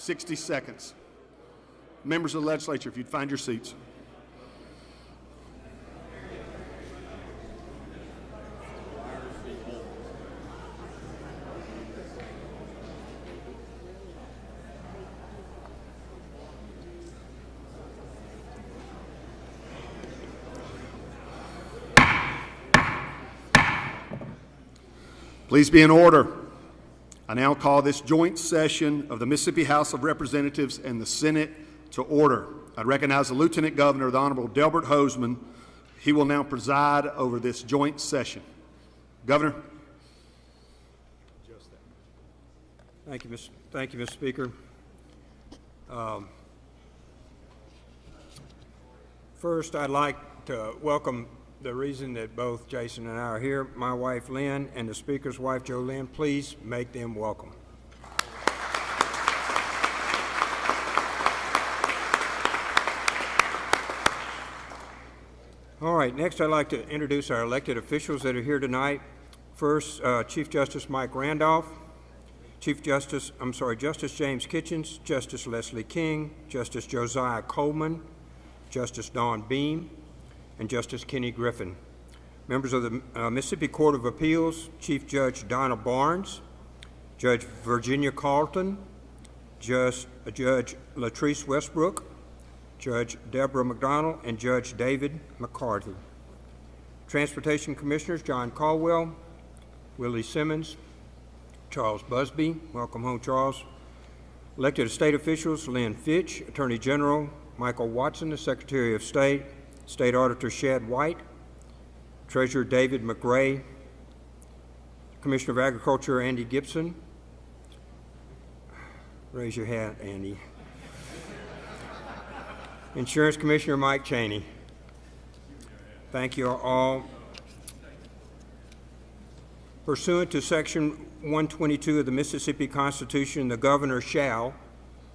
60 seconds. Members of the legislature, if you'd find your seats. Please be in order. I now call this joint session of the Mississippi House of Representatives and the Senate to order. I recognize the Lieutenant Governor, the Honorable Delbert Hosemann. He will now preside over this joint session. Governor. Thank you, Mr. Speaker. First, I'd like to welcome the reason that both Jason and I are here, my wife Lynn and the Speaker's wife Jolynn. Please make them welcome. All right, next I'd like to introduce our elected officials that are here tonight. First, Chief Justice Mike Randolph, Justice James Kitchens, Justice Leslie King, Justice Josiah Coleman, Justice Dawn Beam, and Justice Kenny Griffin. Members of the Mississippi Court of Appeals, Chief Judge Donna Barnes, Judge Virginia Carlton, Judge Latrice Westbrook, Judge Deborah McDonald, and Judge David McCarthy. Transportation Commissioners John Caldwell, Willie Simmons, Charles Busby, welcome home Charles. Elected state officials Lynn Fitch, Attorney General Michael Watson, the Secretary of State, State Auditor Shad White, Treasurer David McRae, Commissioner of Agriculture Andy Gibson. Raise your hand, Andy. Insurance Commissioner Mike Cheney. Thank you all. Pursuant to Section 122 of the Mississippi Constitution, the governor shall,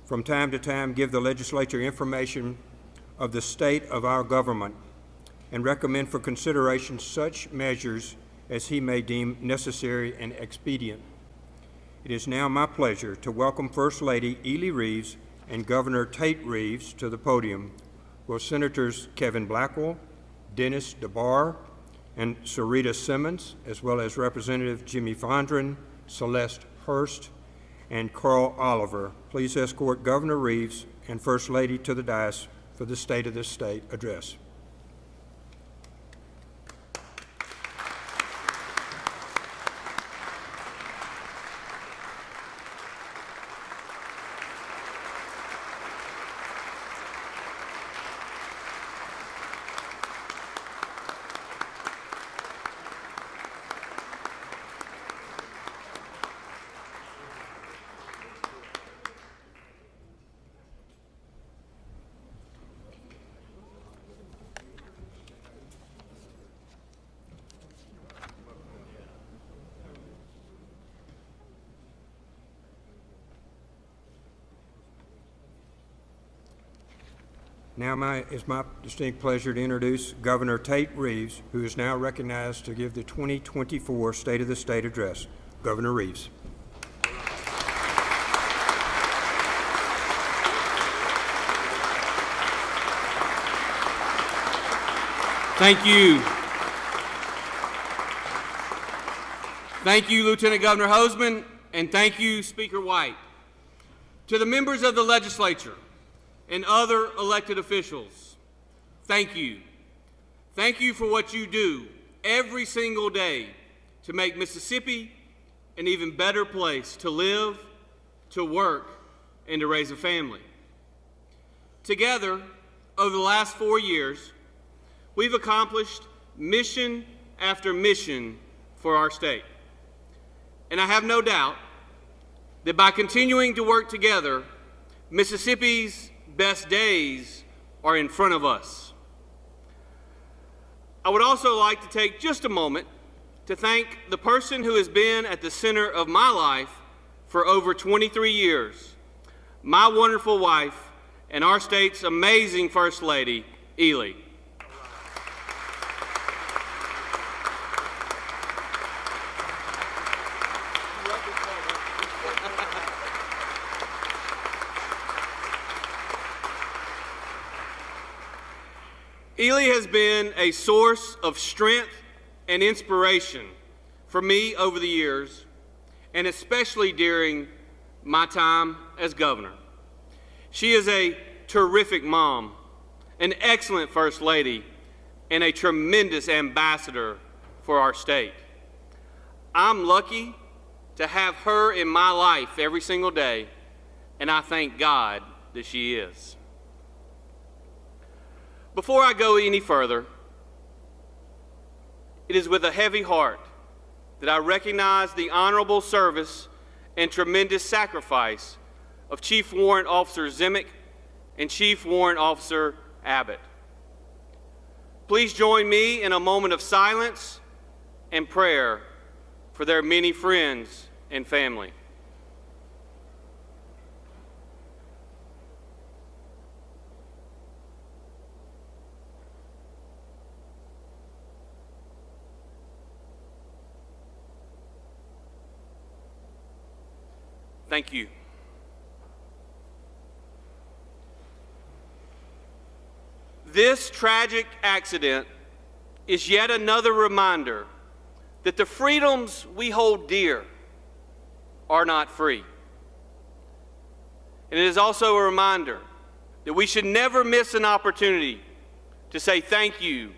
from time to time, give the legislature information of the state of our government and recommend for consideration such measures as he may deem necessary and expedient. It is now my pleasure to welcome First Lady Ely Reeves and Governor Tate Reeves to the podium, where Senators Kevin Blackwell, Dennis DeBar, and Sarita Simmons, as well as Representative Jimmy Fondren, Celeste Hurst, and Carl Oliver, please escort Governor Reeves and First Lady to the dais for the State of the State address. Now it's my distinct pleasure to introduce Governor Tate Reeves, who is now recognized to give the 2024 State of the State address. Governor Reeves. Thank you. Thank you, Lieutenant Governor Hosemann, and thank you, Speaker White. To the members of the legislature and other elected officials, thank you. Thank you for what you do every single day to make Mississippi an even better place to live, to work, and to raise a family. Together, over the last 4 years, we've accomplished mission after mission for our state. And I have no doubt that by continuing to work together, Mississippi's best days are in front of us. I would also like to take just a moment to thank the person who has been at the center of my life for over 23 years, my wonderful wife and our state's amazing First Lady, Ely. Ely has been a source of strength and inspiration for me over the years, and especially during my time as governor. She is a terrific mom, an excellent First Lady, and a tremendous ambassador for our state. I'm lucky to have her in my life every single day, and I thank God that she is. Before I go any further, it is with a heavy heart that I recognize the honorable service and tremendous sacrifice of Chief Warrant Officer Zimick and Chief Warrant Officer Abbott. Please join me in a moment of silence and prayer for their many friends and family. Thank you. This tragic accident is yet another reminder that the freedoms we hold dear are not free. And it is also a reminder that we should never miss an opportunity to say thank you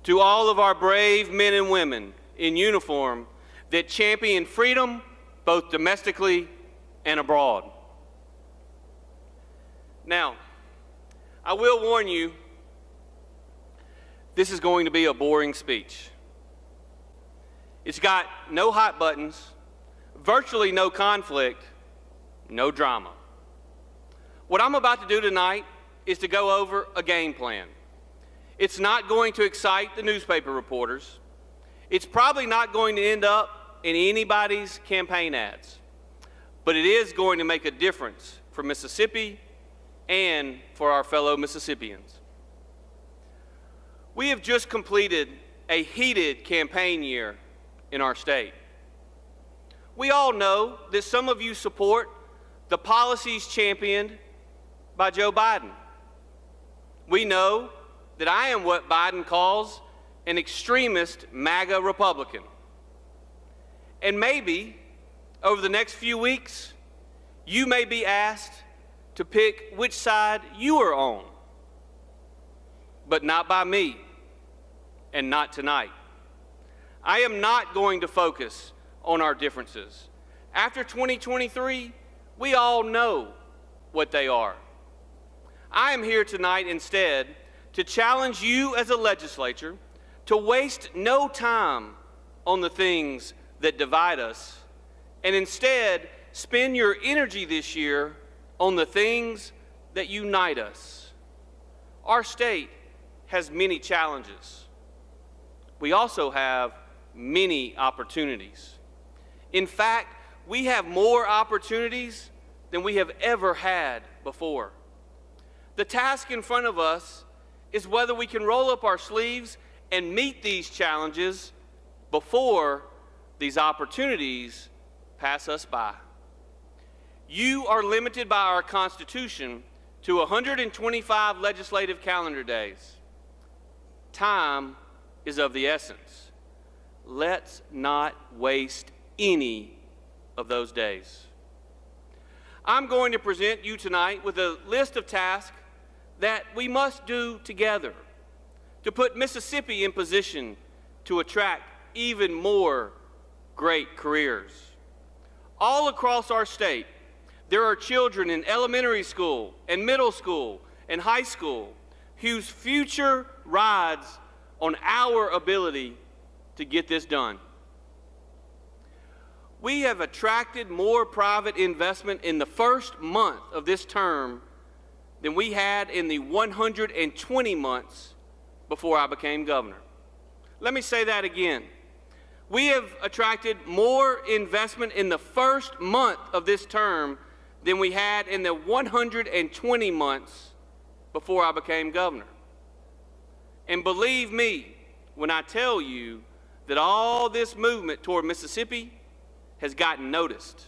to all of our brave men and women in uniform that champion freedom both domestically and abroad. Now, I will warn you, this is going to be a boring speech. It's got no hot buttons, virtually no conflict, no drama. What I'm about to do tonight is to go over a game plan. It's not going to excite the newspaper reporters. It's probably not going to end up in anybody's campaign ads. But it is going to make a difference for Mississippi and for our fellow Mississippians. We have just completed a heated campaign year in our state. We all know that some of you support the policies championed by Joe Biden. We know that I am what Biden calls an extremist MAGA Republican. And maybe over the next few weeks, you may be asked to pick which side you are on, but not by me, and not tonight. I am not going to focus on our differences. After 2023, we all know what they are. I am here tonight instead to challenge you as a legislature to waste no time on the things that divide us, and instead spend your energy this year on the things that unite us. Our state has many challenges. We also have many opportunities. In fact, we have more opportunities than we have ever had before. The task in front of us is whether we can roll up our sleeves and meet these challenges before these opportunities pass us by. You are limited by our Constitution to 125 legislative calendar days. Time is of the essence. Let's not waste any of those days. I'm going to present you tonight with a list of tasks that we must do together to put Mississippi in position to attract even more great careers. All across our state, there are children in elementary school and middle school and high school whose future rides on our ability to get this done. We have attracted more private investment in the first month of this term than we had in the 120 months before I became governor. Let me say that again. We have attracted more investment in the first month of this term than we had in the 120 months before I became governor. And believe me when I tell you that all this movement toward Mississippi has gotten noticed.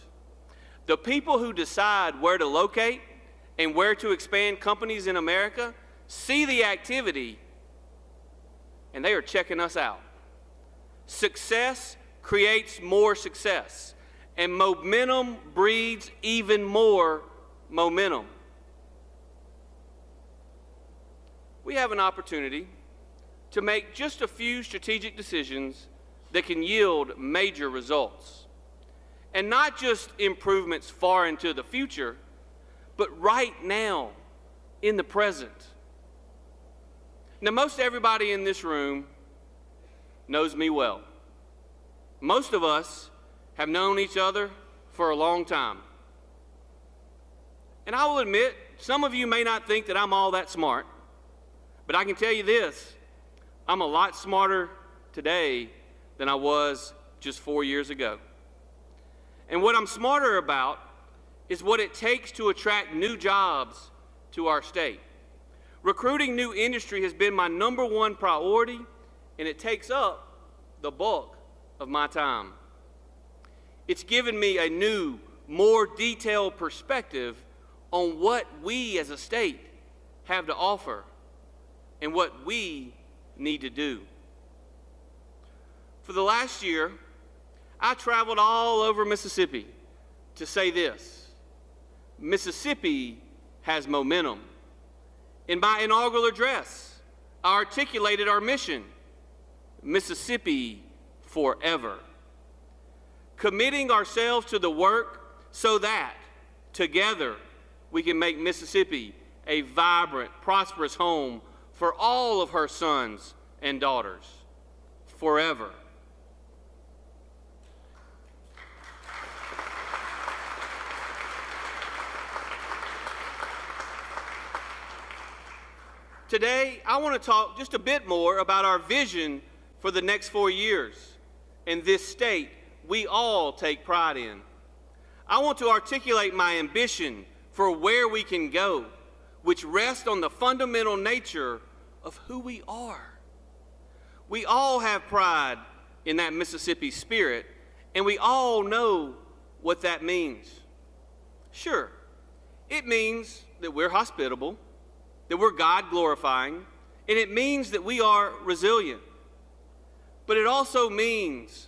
The people who decide where to locate and where to expand companies in America see the activity and they are checking us out. Success creates more success, and momentum breeds even more momentum. We have an opportunity to make just a few strategic decisions that can yield major results. And not just improvements far into the future, but right now, in the present. Now, most everybody in this room knows me well. Most of us have known each other for a long time. And I will admit, some of you may not think that I'm all that smart, but I can tell you this, I'm a lot smarter today than I was just 4 years ago. And what I'm smarter about is what it takes to attract new jobs to our state. Recruiting new industry has been my #1 priority, and it takes up the bulk of my time. It's given me a new, more detailed perspective on what we as a state have to offer and what we need to do. For the last year, I traveled all over Mississippi to say this: Mississippi has momentum. In my inaugural address, I articulated our mission: Mississippi forever. Committing ourselves to the work so that, together, we can make Mississippi a vibrant, prosperous home for all of her sons and daughters, forever. Today, I want to talk just a bit more about our vision for the next 4 years and this state we all take pride in. I want to articulate my ambition for where we can go, which rests on the fundamental nature of who we are. We all have pride in that Mississippi spirit, and we all know what that means. Sure, it means that we're hospitable, that we're God-glorifying, and it means that we are resilient. But it also means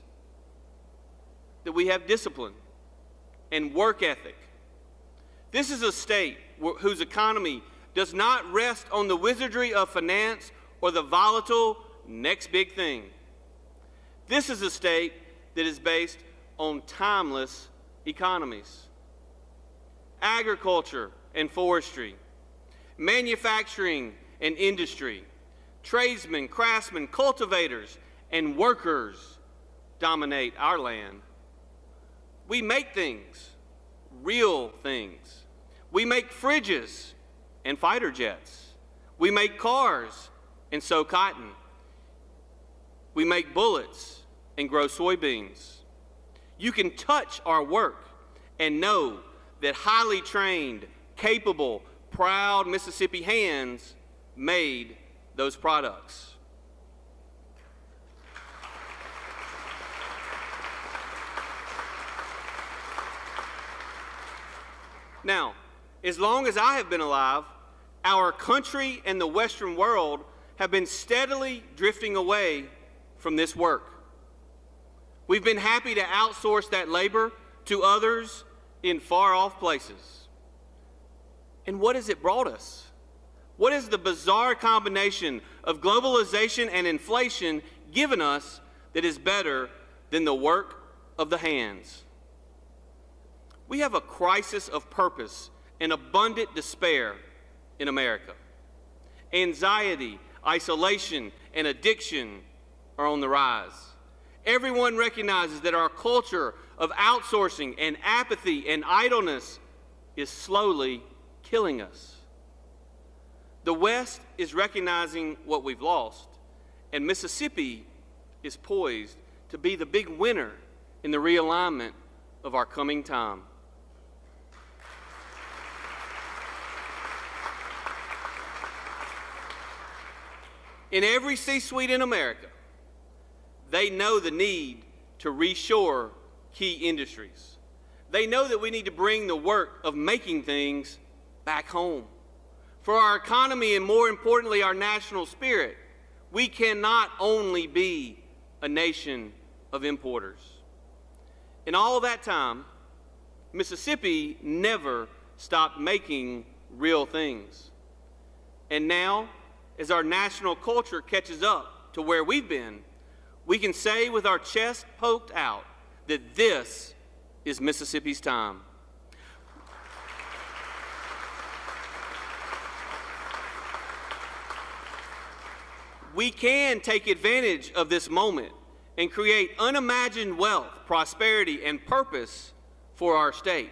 that we have discipline and work ethic. This is a state whose economy does not rest on the wizardry of finance or the volatile next big thing. This is a state that is based on timeless economies. Agriculture and forestry, manufacturing and industry, tradesmen, craftsmen, cultivators, and workers dominate our land. We make things, real things. We make fridges and fighter jets. We make cars and sew cotton. We make bullets and grow soybeans. You can touch our work and know that highly trained, capable, proud Mississippi hands made those products. Now, as long as I have been alive, our country and the Western world have been steadily drifting away from this work. We've been happy to outsource that labor to others in far-off places. And what has it brought us? What has the bizarre combination of globalization and inflation given us that is better than the work of the hands? We have a crisis of purpose and abundant despair in America. Anxiety, isolation, and addiction are on the rise. Everyone recognizes that our culture of outsourcing and apathy and idleness is slowly killing us. The West is recognizing what we've lost, and Mississippi is poised to be the big winner in the realignment of our coming time. In every C-suite in America, they know the need to reshore key industries. They know that we need to bring the work of making things back home. For our economy and, more importantly, our national spirit, We cannot only be a nation of importers. In all that time, Mississippi never stopped making real things. And now, as our national culture catches up to where we've been, we can say with our chest poked out that this is Mississippi's time. We can take advantage of this moment and create unimagined wealth, prosperity, and purpose for our state.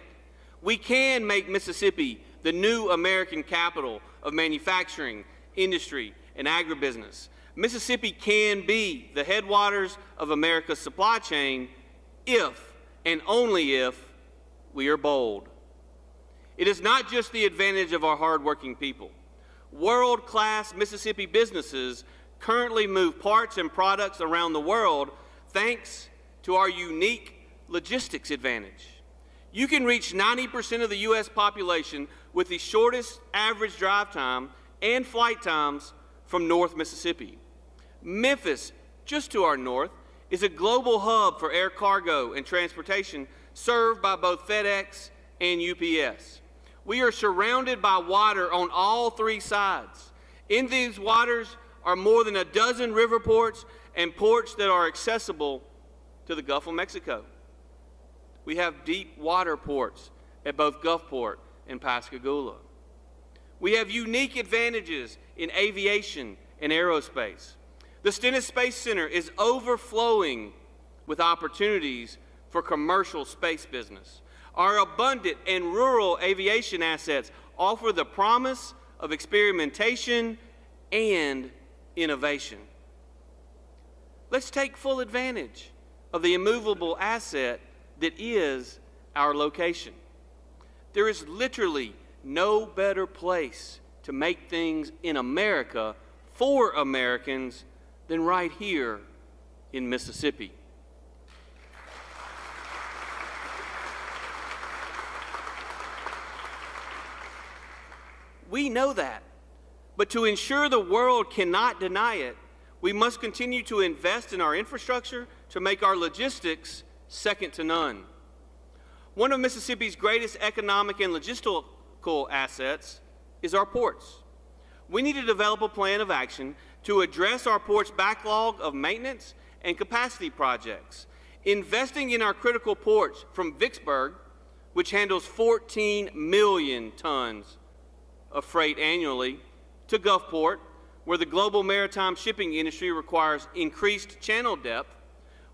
We can make Mississippi the new American capital of manufacturing, industry, and agribusiness. Mississippi can be the headwaters of America's supply chain if and only if we are bold. It is not just the advantage of our hardworking people. World-class Mississippi businesses currently move parts and products around the world thanks to our unique logistics advantage. You can reach 90% of the U.S. population with the shortest average drive time and flight times from North Mississippi. Memphis, just to our north, is a global hub for air cargo and transportation served by both FedEx and UPS. We are surrounded by water on all three sides. In these waters are more than a dozen river ports and ports that are accessible to the Gulf of Mexico. We have deep water ports at both Gulfport and Pascagoula. We have unique advantages in aviation and aerospace. The Stennis Space Center is overflowing with opportunities for commercial space business. Our abundant and rural aviation assets offer the promise of experimentation and innovation. Let's take full advantage of the immovable asset that is our location. There is literally no better place to make things in America for Americans than right here in Mississippi. We know that, but to ensure the world cannot deny it, we must continue to invest in our infrastructure to make our logistics second to none. One of Mississippi's greatest economic and logistical assets is our ports. We need to develop a plan of action to address our ports' backlog of maintenance and capacity projects. Investing in our critical ports from Vicksburg, which handles 14 million tons of freight annually, to Gulfport, where the global maritime shipping industry requires increased channel depth,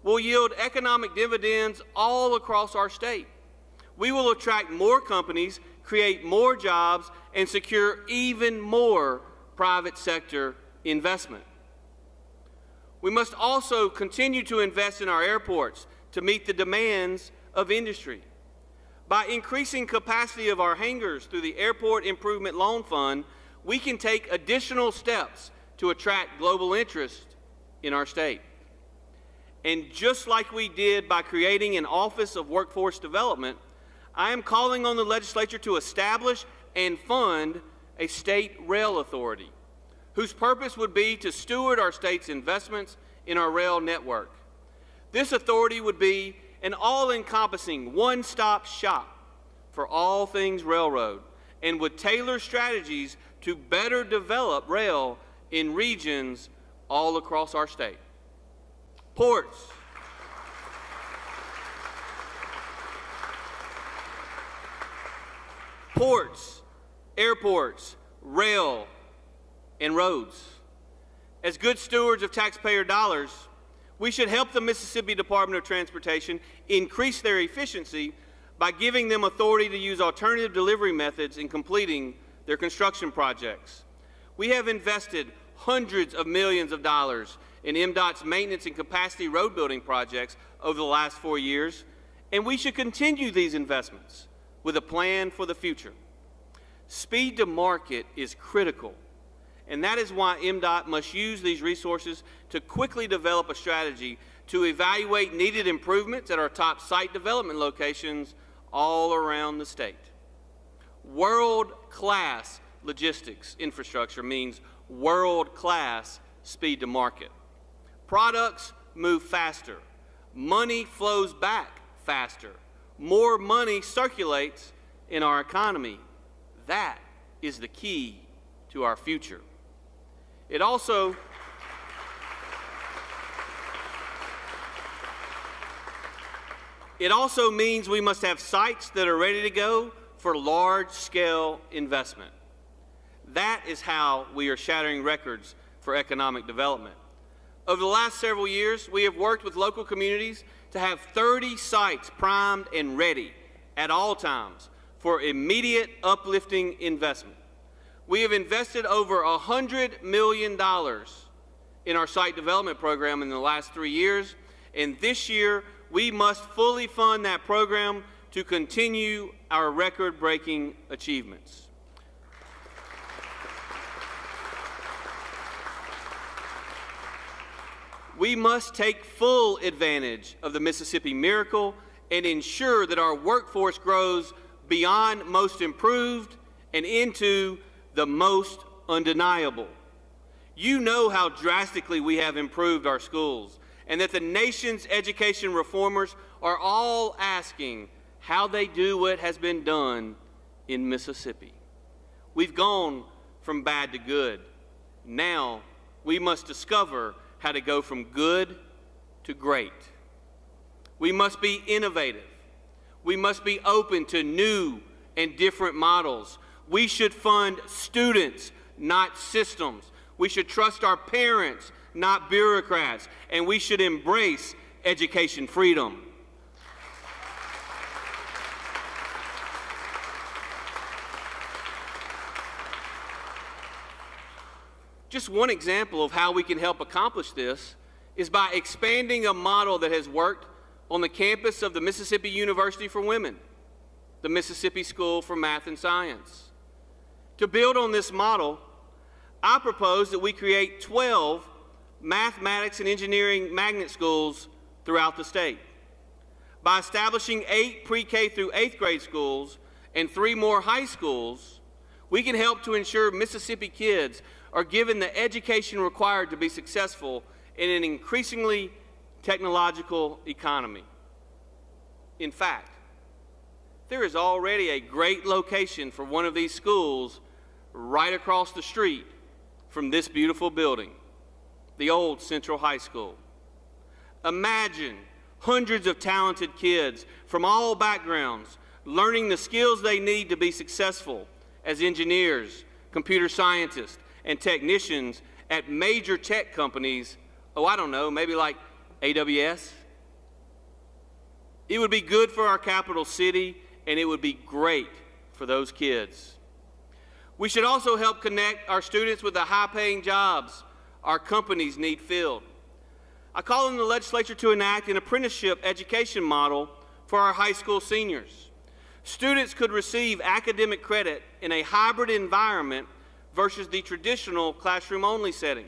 will yield economic dividends all across our state. We will attract more companies, create more jobs, and secure even more private sector investment. We must also continue to invest in our airports to meet the demands of industry. By increasing capacity of our hangars through the Airport Improvement Loan Fund, we can take additional steps to attract global interest in our state. And just like we did by creating an Office of Workforce Development, I am calling on the legislature to establish and fund a state rail authority, whose purpose would be to steward our state's investments in our rail network. This authority would be an all-encompassing one-stop shop for all things railroad and would tailor strategies to better develop rail in regions all across our state. Ports. Ports, airports, rail, and roads. As good stewards of taxpayer dollars, we should help the Mississippi Department of Transportation increase their efficiency by giving them authority to use alternative delivery methods in completing their construction projects. We have invested hundreds of millions of dollars in MDOT's maintenance and capacity road building projects over the last 4 years, and we should continue these investments with a plan for the future. Speed to market is critical, and that is why MDOT must use these resources to quickly develop a strategy to evaluate needed improvements at our top site development locations all around the state. World-class logistics infrastructure means world-class speed to market. Products move faster. Money flows back faster. More money circulates in our economy. That is the key to our future. It also means we must have sites that are ready to go for large-scale investment. That is how we are shattering records for economic development. Over the last several years, we have worked with local communities to have 30 sites primed and ready at all times for immediate uplifting investment. We have invested over $100 million in our site development program in the last 3 years, and this year we must fully fund that program to continue our record-breaking achievements. We must take full advantage of the Mississippi Miracle and ensure that our workforce grows beyond most improved and into the most undeniable. You know how drastically we have improved our schools, and that the nation's education reformers are all asking how they do what has been done in Mississippi. We've gone from bad to good. Now we must discover how to go from good to great. We must be innovative. We must be open to new and different models. We should fund students, not systems. We should trust our parents, not bureaucrats, and we should embrace education freedom. Just one example of how we can help accomplish this is by expanding a model that has worked on the campus of the Mississippi University for Women, the Mississippi School for Math and Science. To build on this model, I propose that we create 12 mathematics and engineering magnet schools throughout the state. By establishing 8 pre-K through 8th grade schools and 3 more high schools, we can help to ensure Mississippi kids are given the education required to be successful in an increasingly technological economy. In fact, there is already a great location for one of these schools right across the street from this beautiful building, the old Central High School. Imagine hundreds of talented kids from all backgrounds learning the skills they need to be successful as engineers, computer scientists, and technicians at major tech companies, maybe like AWS. It would be good for our capital city, and it would be great for those kids. We should also help connect our students with the high-paying jobs our companies need filled. I call on the legislature to enact an apprenticeship education model for our high school seniors. Students could receive academic credit in a hybrid environment versus the traditional classroom-only setting.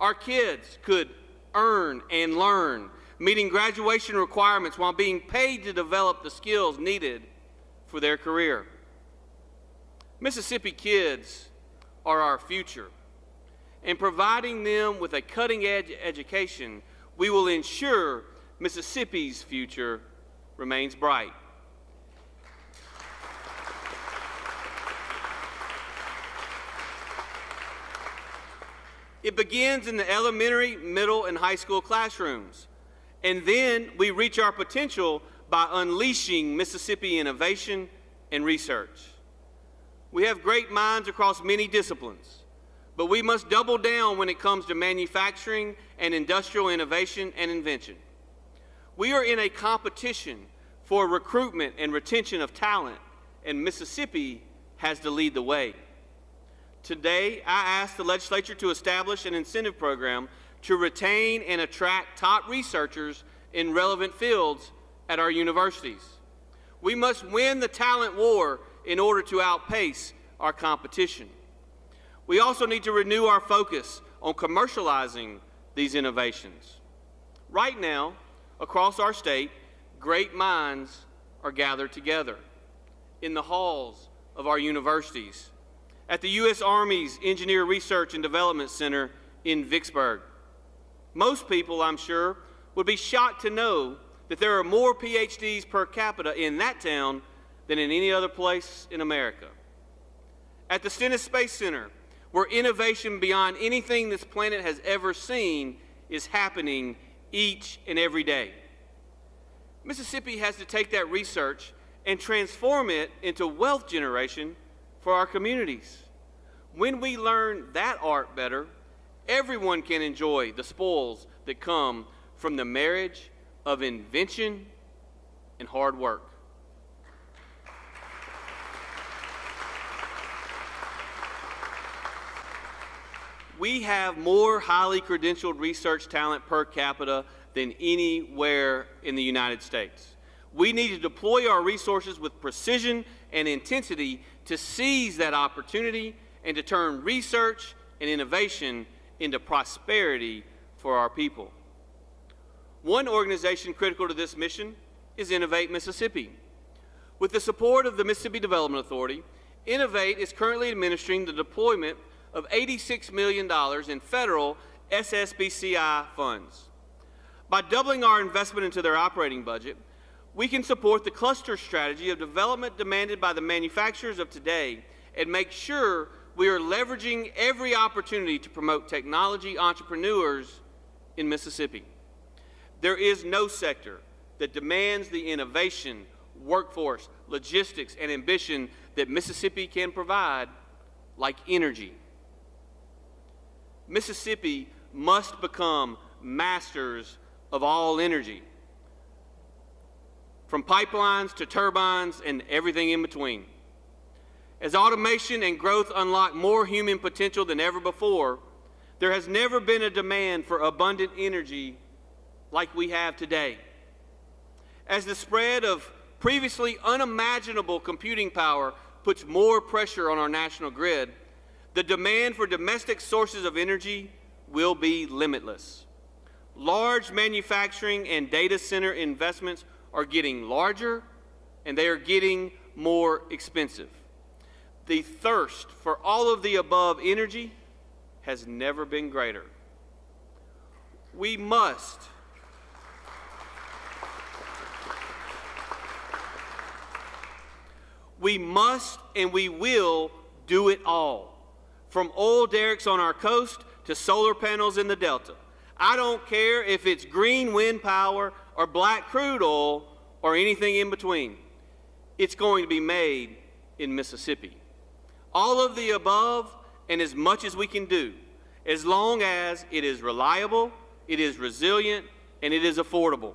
Our kids could earn and learn, meeting graduation requirements while being paid to develop the skills needed for their career. Mississippi kids are our future, and providing them with a cutting-edge education, we will ensure Mississippi's future remains bright. It begins in the elementary, middle, and high school classrooms, and then we reach our potential by unleashing Mississippi innovation and research. We have great minds across many disciplines, but we must double down when it comes to manufacturing and industrial innovation and invention. We are in a competition for recruitment and retention of talent, and Mississippi has to lead the way. Today, I ask the legislature to establish an incentive program to retain and attract top researchers in relevant fields at our universities. We must win the talent war in order to outpace our competition. We also need to renew our focus on commercializing these innovations. Right now, across our state, great minds are gathered together in the halls of our universities, at the U.S. Army's Engineer Research and Development Center in Vicksburg. Most people, I'm sure, would be shocked to know that there are more PhDs per capita in that town than in any other place in America. At the Stennis Space Center, where innovation beyond anything this planet has ever seen is happening each and every day. Mississippi has to take that research and transform it into wealth generation for our communities. When we learn that art better, everyone can enjoy the spoils that come from the marriage of invention and hard work. We have more highly credentialed research talent per capita than anywhere in the United States. We need to deploy our resources with precision and intensity to seize that opportunity and to turn research and innovation into prosperity for our people. One organization critical to this mission is Innovate Mississippi. With the support of the Mississippi Development Authority, Innovate is currently administering the deployment of $86 million in federal SSBCI funds. By doubling our investment into their operating budget, we can support the cluster strategy of development demanded by the manufacturers of today and make sure we are leveraging every opportunity to promote technology entrepreneurs in Mississippi. There is no sector that demands the innovation, workforce, logistics, and ambition that Mississippi can provide like energy. Mississippi must become masters of all energy, from pipelines to turbines and everything in between. As automation and growth unlock more human potential than ever before, there has never been a demand for abundant energy like we have today. As the spread of previously unimaginable computing power puts more pressure on our national grid, the demand for domestic sources of energy will be limitless. Large manufacturing and data center investments are getting larger, and they are getting more expensive. The thirst for all of the above energy has never been greater. We must and we will do it all, from oil derricks on our coast to solar panels in the Delta. I don't care if it's green wind power or black crude oil or anything in between. It's going to be made in Mississippi. All of the above and as much as we can do, as long as it is reliable, it is resilient, and it is affordable.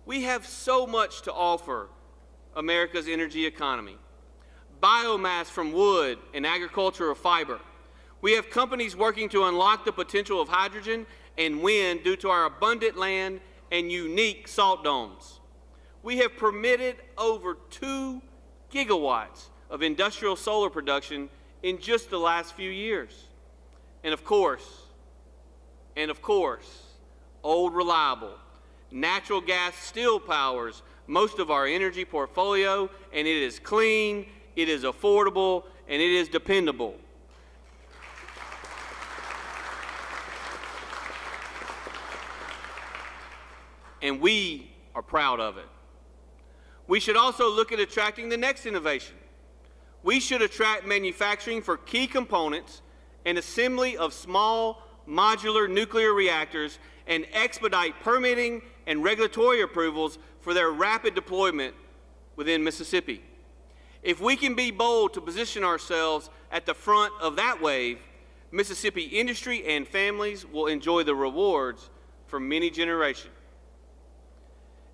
We have so much to offer America's energy economy. Biomass from wood and agricultural fiber. We have companies working to unlock the potential of hydrogen and wind due to our abundant land and unique salt domes. We have permitted over 2 gigawatts of industrial solar production in just the last few years. And of course, old reliable, natural gas still powers most of our energy portfolio, and it is clean, it is affordable, and it is dependable. And we are proud of it. We should also look at attracting the next innovation. We should attract manufacturing for key components and assembly of small modular nuclear reactors and expedite permitting and regulatory approvals for their rapid deployment within Mississippi. If we can be bold to position ourselves at the front of that wave, Mississippi industry and families will enjoy the rewards for many generations.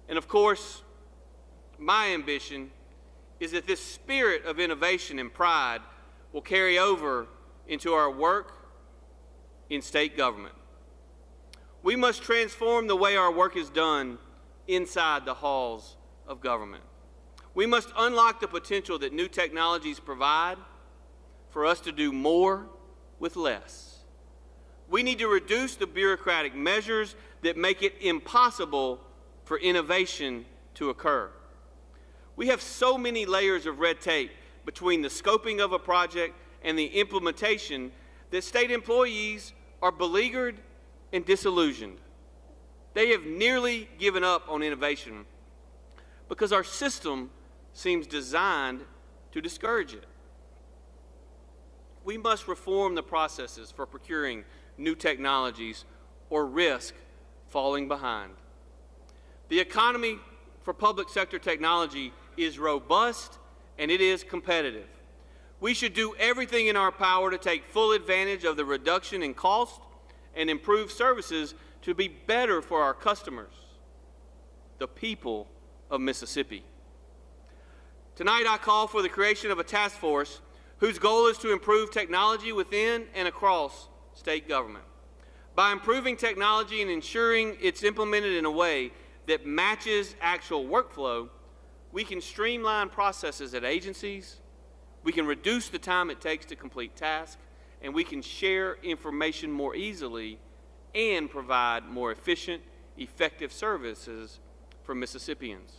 And of course, my ambition is that this spirit of innovation and pride will carry over into our work in state government. We must transform the way our work is done inside the halls of government. We must unlock the potential that new technologies provide for us to do more with less. We need to reduce the bureaucratic measures that make it impossible for innovation to occur. We have so many layers of red tape between the scoping of a project and the implementation that state employees are beleaguered and disillusioned. They have nearly given up on innovation because our system seems designed to discourage it. We must reform the processes for procuring new technologies or risk falling behind. The economy for public sector technology is robust and it is competitive. We should do everything in our power to take full advantage of the reduction in cost and improve services to be better for our customers, the people of Mississippi. Tonight I call for the creation of a task force whose goal is to improve technology within and across state government. By improving technology and ensuring it's implemented in a way that matches actual workflow, we can streamline processes at agencies, we can reduce the time it takes to complete tasks, and we can share information more easily and provide more efficient, effective services for Mississippians.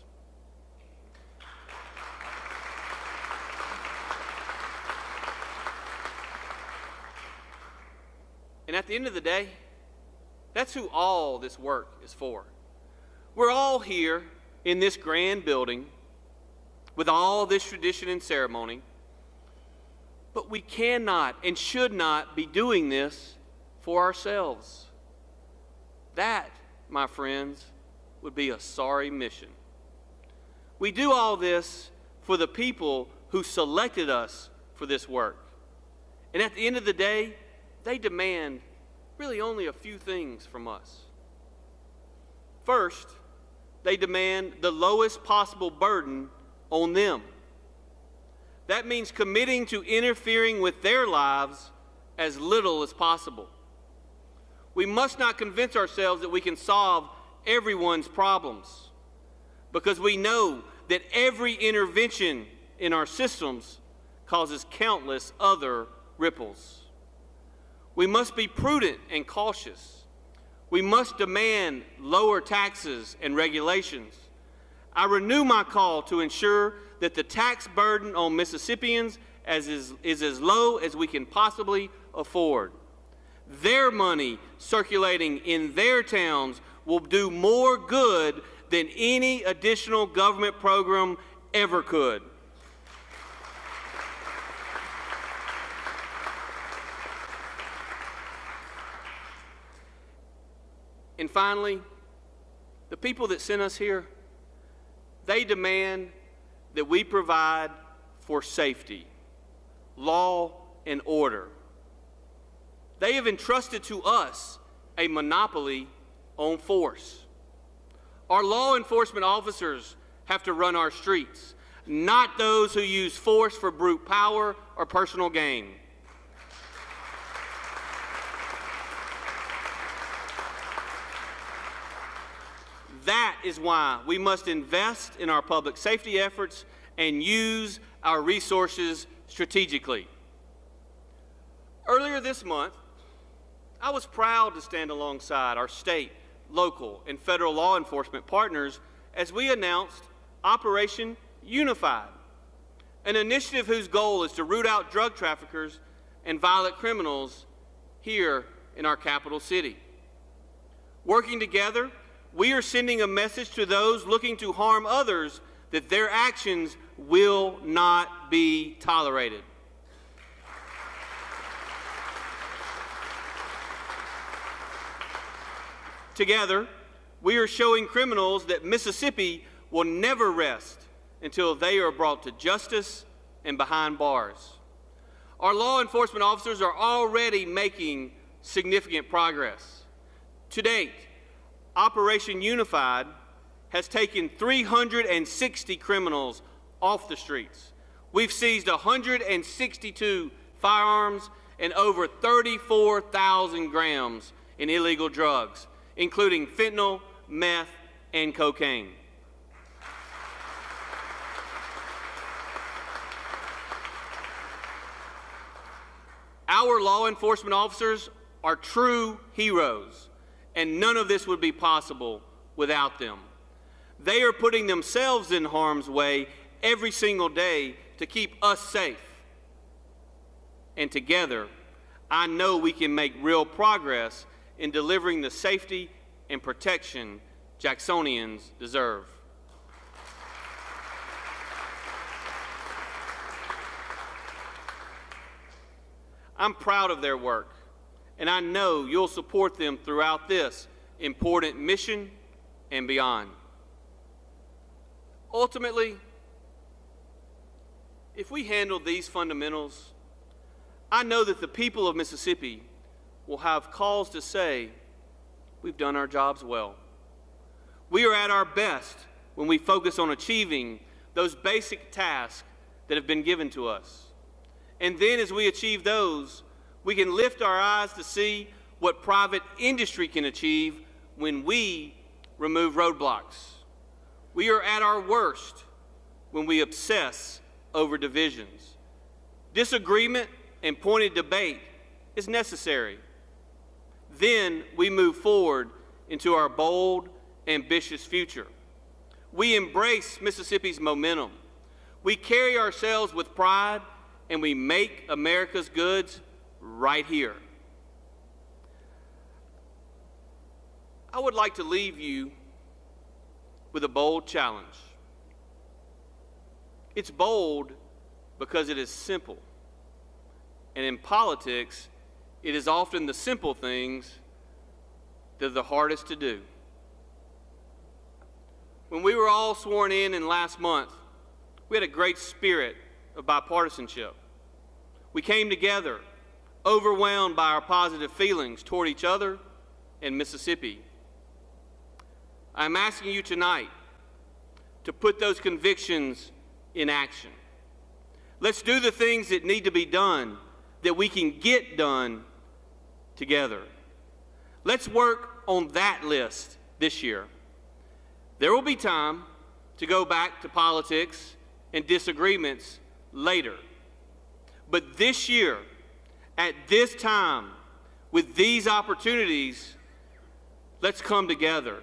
And at the end of the day, that's who all this work is for. We're all here in this grand building with all this tradition and ceremony, but we cannot and should not be doing this for ourselves. That, my friends, would be a sorry mission. We do all this for the people who selected us for this work. And at the end of the day, they demand really only a few things from us. First, they demand the lowest possible burden on them. That means committing to interfering with their lives as little as possible. We must not convince ourselves that we can solve everyone's problems, because we know that every intervention in our systems causes countless other ripples. We must be prudent and cautious. We must demand lower taxes and regulations. I renew my call to ensure that the tax burden on Mississippians is as low as we can possibly afford. Their money circulating in their towns will do more good than any additional government program ever could. And finally, the people that sent us here, they demand that we provide for safety, law, and order. They have entrusted to us a monopoly on force. Our law enforcement officers have to run our streets, not those who use force for brute power or personal gain. That is why we must invest in our public safety efforts and use our resources strategically. Earlier this month, I was proud to stand alongside our state, local, and federal law enforcement partners as we announced Operation Unified, an initiative whose goal is to root out drug traffickers and violent criminals here in our capital city. Working together, we are sending a message to those looking to harm others that their actions will not be tolerated. Together, we are showing criminals that Mississippi will never rest until they are brought to justice and behind bars. Our law enforcement officers are already making significant progress. To date, Operation Unified has taken 360 criminals off the streets. We've seized 162 firearms and over 34,000 grams in illegal drugs, including fentanyl, meth, and cocaine. Our law enforcement officers are true heroes, and none of this would be possible without them. They are putting themselves in harm's way every single day to keep us safe. And together, I know we can make real progress in delivering the safety and protection Jacksonians deserve. I'm proud of their work, and I know you'll support them throughout this important mission and beyond. Ultimately, if we handle these fundamentals, I know that the people of Mississippi will have cause to say we've done our jobs well. We are at our best when we focus on achieving those basic tasks that have been given to us. And then as we achieve those, we can lift our eyes to see what private industry can achieve when we remove roadblocks. We are at our worst when we obsess over divisions. Disagreement and pointed debate is necessary. Then we move forward into our bold, ambitious future. We embrace Mississippi's momentum. We carry ourselves with pride, and we make America's goods right here. I would like to leave you with a bold challenge. It's bold because it is simple. And in politics, it is often the simple things that are the hardest to do. When we were all sworn in last month, we had a great spirit of bipartisanship. We came together, overwhelmed by our positive feelings toward each other and Mississippi. I'm asking you tonight to put those convictions in action. Let's do the things that need to be done, that we can get done together. Let's work on that list this year. There will be time to go back to politics and disagreements later. But this year, at this time, with these opportunities, let's come together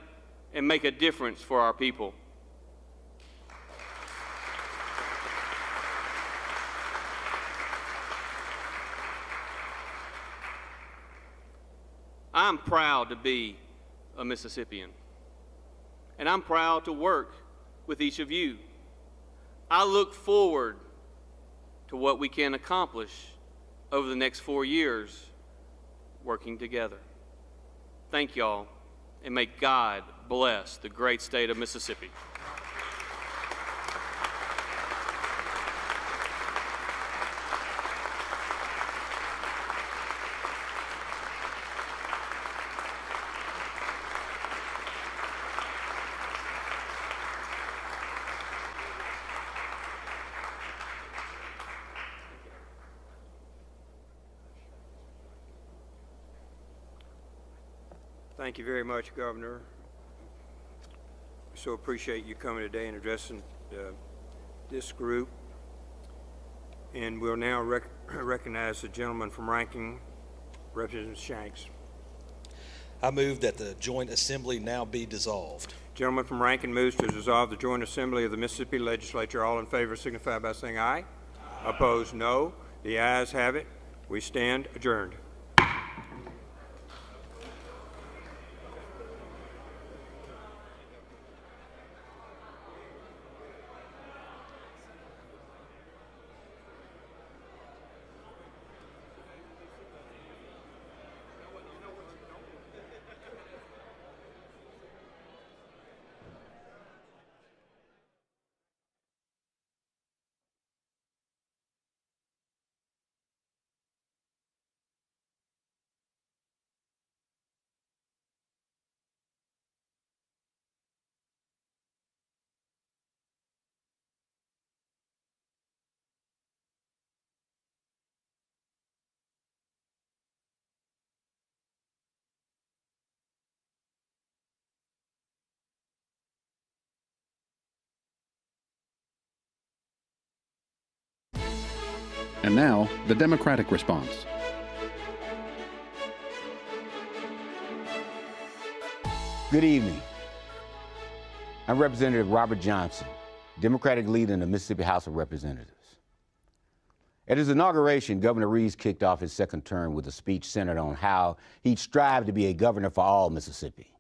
and make a difference for our people. I'm proud to be a Mississippian, and I'm proud to work with each of you. I look forward to what we can accomplish over the next 4 years working together. Thank y'all, and may God bless the great state of Mississippi. Thank you very much, Governor. So appreciate you coming today and addressing this group. And we'll now recognize the gentleman from Rankin, Representative Shanks. I move that the Joint Assembly now be dissolved. Gentleman from Rankin moves to dissolve the Joint Assembly of the Mississippi Legislature. All in favor signify by saying aye. Aye. Opposed, no. The ayes have it. We stand adjourned. And now, the Democratic response. Good evening. I'm Representative Robert Johnson, Democratic leader in the Mississippi House of Representatives. At his inauguration, Governor Reeves kicked off his second term with a speech centered on how he'd strive to be a governor for all Mississippi.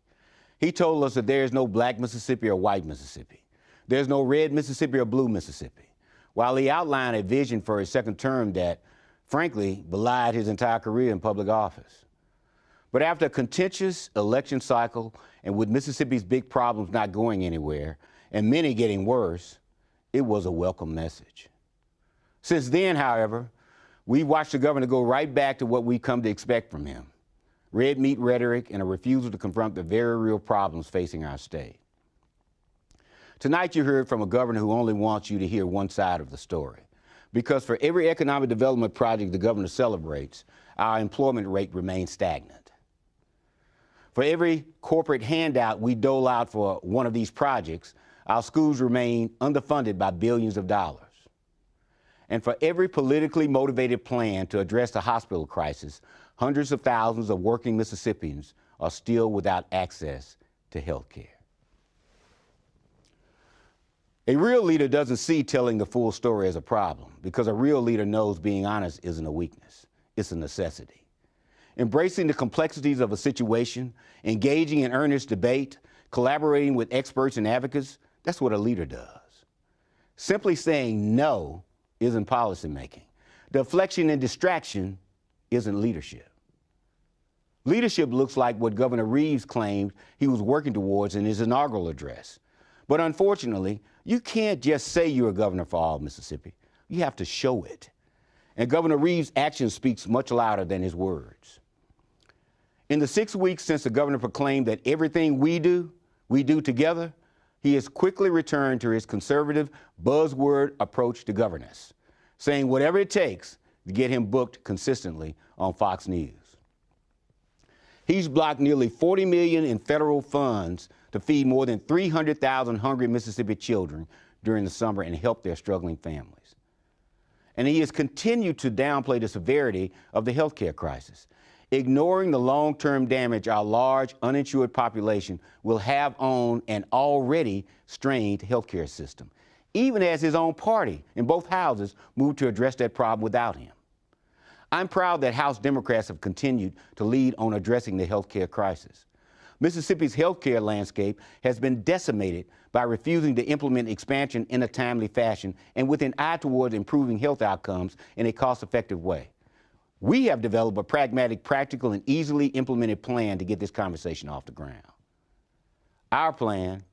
He told us that there is no black Mississippi or white Mississippi. There's no red Mississippi or blue Mississippi, while he outlined a vision for his second term that, frankly, belied his entire career in public office. But after a contentious election cycle, and with Mississippi's big problems not going anywhere, and many getting worse, it was a welcome message. Since then, however, we've watched the governor go right back to what we've come to expect from him: red meat rhetoric and a refusal to confront the very real problems facing our state. Tonight you heard from a governor who only wants you to hear one side of the story, because for every economic development project the governor celebrates, our employment rate remains stagnant. For every corporate handout we dole out for one of these projects, our schools remain underfunded by billions of dollars. And for every politically motivated plan to address the hospital crisis, hundreds of thousands of working Mississippians are still without access to health care. A real leader doesn't see telling the full story as a problem, because a real leader knows being honest isn't a weakness, it's a necessity. Embracing the complexities of a situation, engaging in earnest debate, collaborating with experts and advocates, that's what a leader does. Simply saying no isn't policymaking. Deflection and distraction isn't leadership. Leadership looks like what Governor Reeves claimed he was working towards in his inaugural address. But unfortunately, you can't just say you're a governor for all Mississippi. You have to show it. And Governor Reeves' action speaks much louder than his words. In the 6 weeks since the governor proclaimed that everything we do together, he has quickly returned to his conservative buzzword approach to governance, saying whatever it takes to get him booked consistently on Fox News. He's blocked nearly $40 million in federal funds to feed more than 300,000 hungry Mississippi children during the summer and help their struggling families. And he has continued to downplay the severity of the health care crisis, ignoring the long-term damage our large uninsured population will have on an already strained health care system, even as his own party in both houses moved to address that problem without him. I'm proud that House Democrats have continued to lead on addressing the health care crisis. Mississippi's health care landscape has been decimated by refusing to implement expansion in a timely fashion and with an eye towards improving health outcomes in a cost-effective way. We have developed a pragmatic, practical, and easily implemented plan to get this conversation off the ground. Our plan,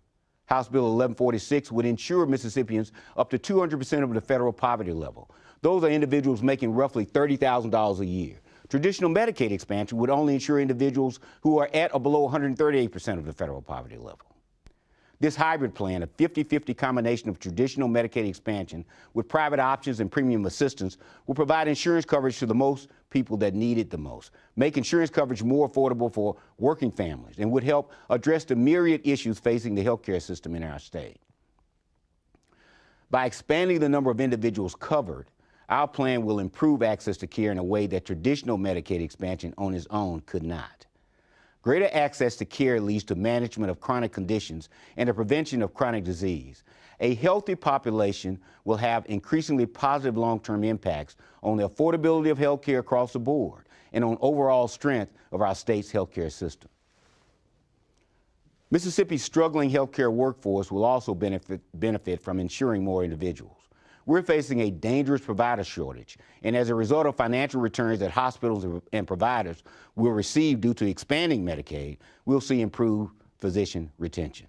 House Bill 1146, would insure Mississippians up to 200% of the federal poverty level. Those are individuals making roughly $30,000 a year. Traditional Medicaid expansion would only insure individuals who are at or below 138% of the federal poverty level. This hybrid plan, a 50-50 combination of traditional Medicaid expansion with private options and premium assistance, will provide insurance coverage to the most people that need it the most, make insurance coverage more affordable for working families, and would help address the myriad issues facing the healthcare system in our state. By expanding the number of individuals covered, our plan will improve access to care in a way that traditional Medicaid expansion on its own could not. Greater access to care leads to management of chronic conditions and the prevention of chronic disease. A healthy population will have increasingly positive long-term impacts on the affordability of health care across the board and on overall strength of our state's health care system. Mississippi's struggling health care workforce will also benefit from insuring more individuals. We're facing a dangerous provider shortage, and as a result of financial returns that hospitals and providers will receive due to expanding Medicaid, we'll see improved physician retention.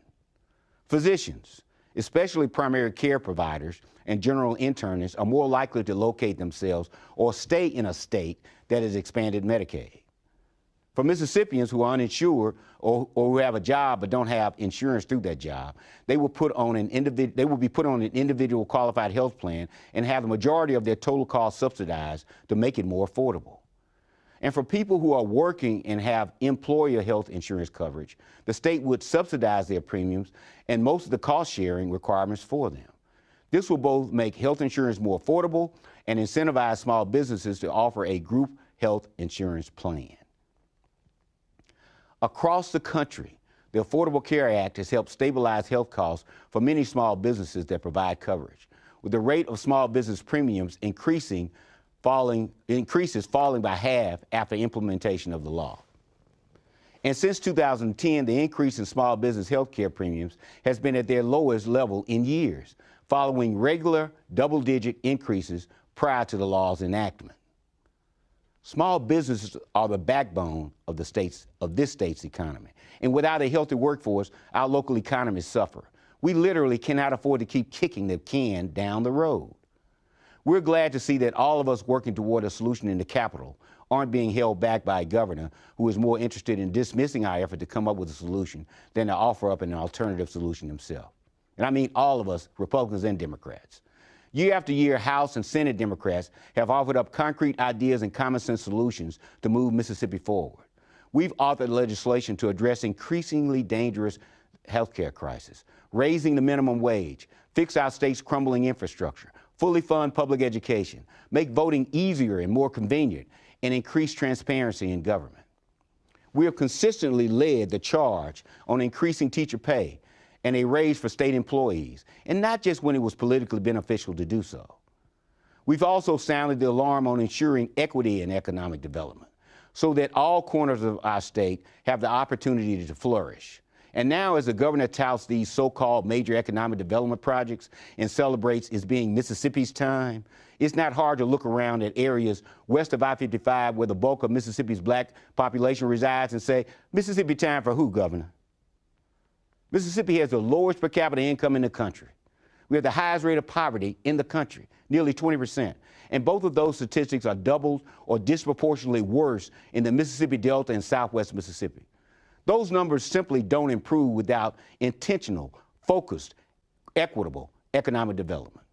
Physicians, especially primary care providers and general internists, are more likely to locate themselves or stay in a state that has expanded Medicaid. For Mississippians who are uninsured or who have a job but don't have insurance through that job, they will be put on an individual qualified health plan and have the majority of their total cost subsidized to make it more affordable. And for people who are working and have employer health insurance coverage, the state would subsidize their premiums and most of the cost-sharing requirements for them. This will both make health insurance more affordable and incentivize small businesses to offer a group health insurance plan. Across the country, the Affordable Care Act has helped stabilize health costs for many small businesses that provide coverage, with the rate of small business premiums increasing increases falling by half after implementation of the law. And since 2010, the increase in small business health care premiums has been at their lowest level in years, following regular double-digit increases prior to the law's enactment. Small businesses are the backbone of this state's economy. And without a healthy workforce, our local economies suffer. We literally cannot afford to keep kicking the can down the road. We're glad to see that all of us working toward a solution in the Capitol aren't being held back by a governor who is more interested in dismissing our effort to come up with a solution than to offer up an alternative solution himself. And I mean all of us, Republicans and Democrats. Year after year, House and Senate Democrats have offered up concrete ideas and common sense solutions to move Mississippi forward. We've authored legislation to address increasingly dangerous healthcare crisis, raising the minimum wage, fix our state's crumbling infrastructure, fully fund public education, make voting easier and more convenient, and increase transparency in government. We have consistently led the charge on increasing teacher pay and a raise for state employees, and not just when it was politically beneficial to do so. We've also sounded the alarm on ensuring equity in economic development so that all corners of our state have the opportunity to flourish. And now, as the governor touts these so-called major economic development projects and celebrates it being Mississippi's time, it's not hard to look around at areas west of I-55 where the bulk of Mississippi's black population resides and say, Mississippi time for who, Governor? Mississippi has the lowest per capita income in the country. We have the highest rate of poverty in the country, nearly 20%. And both of those statistics are doubled or disproportionately worse in the Mississippi Delta and Southwest Mississippi. Those numbers simply don't improve without intentional, focused, equitable economic development.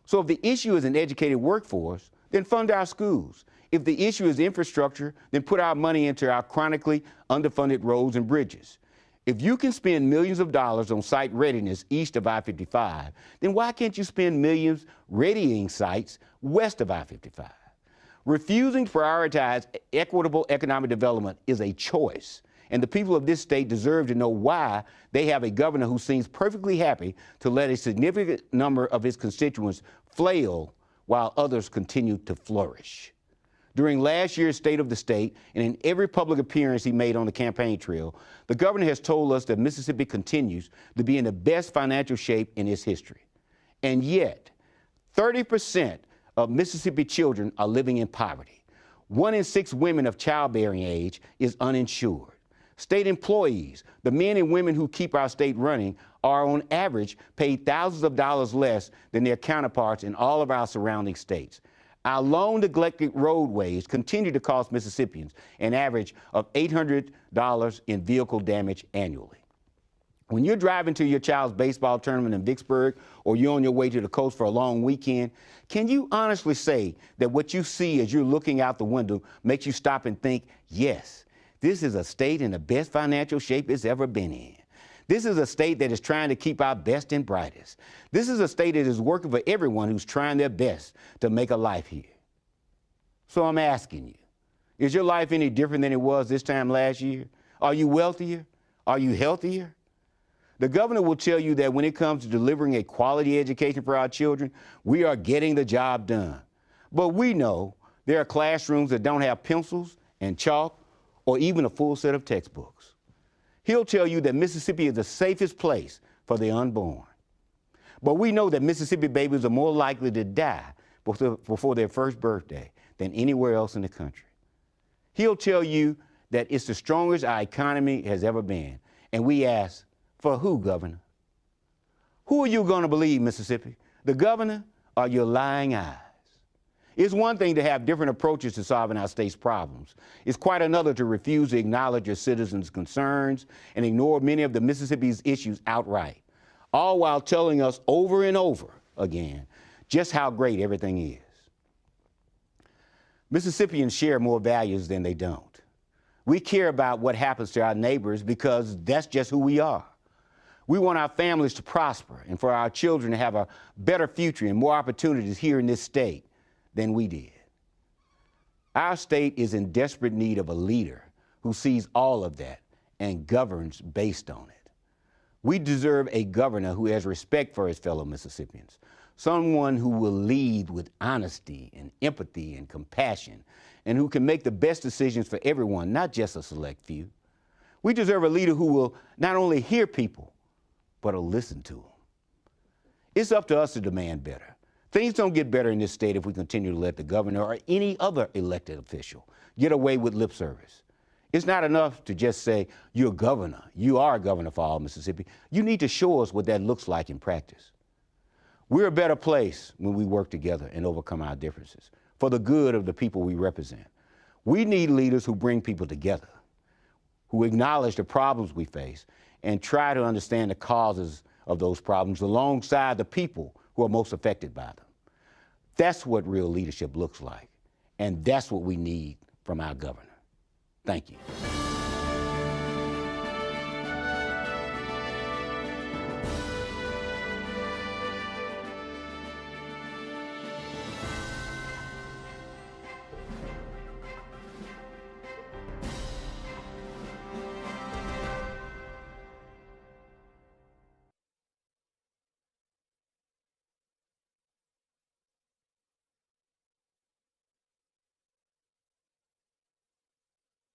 So if the issue is an educated workforce, then fund our schools. If the issue is infrastructure, then put our money into our chronically underfunded roads and bridges. If you can spend millions of dollars on site readiness east of I-55, then why can't you spend millions readying sites west of I-55? Refusing to prioritize equitable economic development is a choice, and the people of this state deserve to know why they have a governor who seems perfectly happy to let a significant number of his constituents flail while others continue to flourish. During last year's State of the State, and in every public appearance he made on the campaign trail, the governor has told us that Mississippi continues to be in the best financial shape in its history. And yet, 30% of Mississippi children are living in poverty. 1 in 6 women of childbearing age is uninsured. State employees, the men and women who keep our state running, are on average paid thousands of dollars less than their counterparts in all of our surrounding states. Our long neglected roadways continue to cost Mississippians an average of $800 in vehicle damage annually. When you're driving to your child's baseball tournament in Vicksburg, or you're on your way to the coast for a long weekend, can you honestly say that what you see as you're looking out the window makes you stop and think, yes, this is a state in the best financial shape it's ever been in? This is a state that is trying to keep our best and brightest. This is a state that is working for everyone who's trying their best to make a life here. So I'm asking you, is your life any different than it was this time last year? Are you wealthier? Are you healthier? The governor will tell you that when it comes to delivering a quality education for our children, we are getting the job done. But we know there are classrooms that don't have pencils and chalk or even a full set of textbooks. He'll tell you that Mississippi is the safest place for the unborn. But we know that Mississippi babies are more likely to die before their first birthday than anywhere else in the country. He'll tell you that it's the strongest our economy has ever been. And we ask, for who, Governor? Who are you going to believe, Mississippi? The governor or your lying eyes? It's one thing to have different approaches to solving our state's problems. It's quite another to refuse to acknowledge your citizens' concerns and ignore many of the Mississippi's issues outright, all while telling us over and over again just how great everything is. Mississippians share more values than they don't. We care about what happens to our neighbors because that's just who we are. We want our families to prosper and for our children to have a better future and more opportunities here in this state than we did. Our state is in desperate need of a leader who sees all of that and governs based on it. We deserve a governor who has respect for his fellow Mississippians. someone who will lead with honesty and empathy and compassion, and who can make the best decisions for everyone, not just a select few. We deserve a leader who will not only hear people, but will listen to them. It's up to us to demand better. Things don't get better in this state if we continue to let the governor or any other elected official get away with lip service. It's not enough to just say, you're governor. You are a governor for all Mississippi. You need to show us what that looks like in practice. We're a better place when we work together and overcome our differences for the good of the people we represent. We need leaders who bring people together, who acknowledge the problems we face and try to understand the causes of those problems alongside the people who are most affected by them. That's what real leadership looks like, and that's what we need from our governor. Thank you.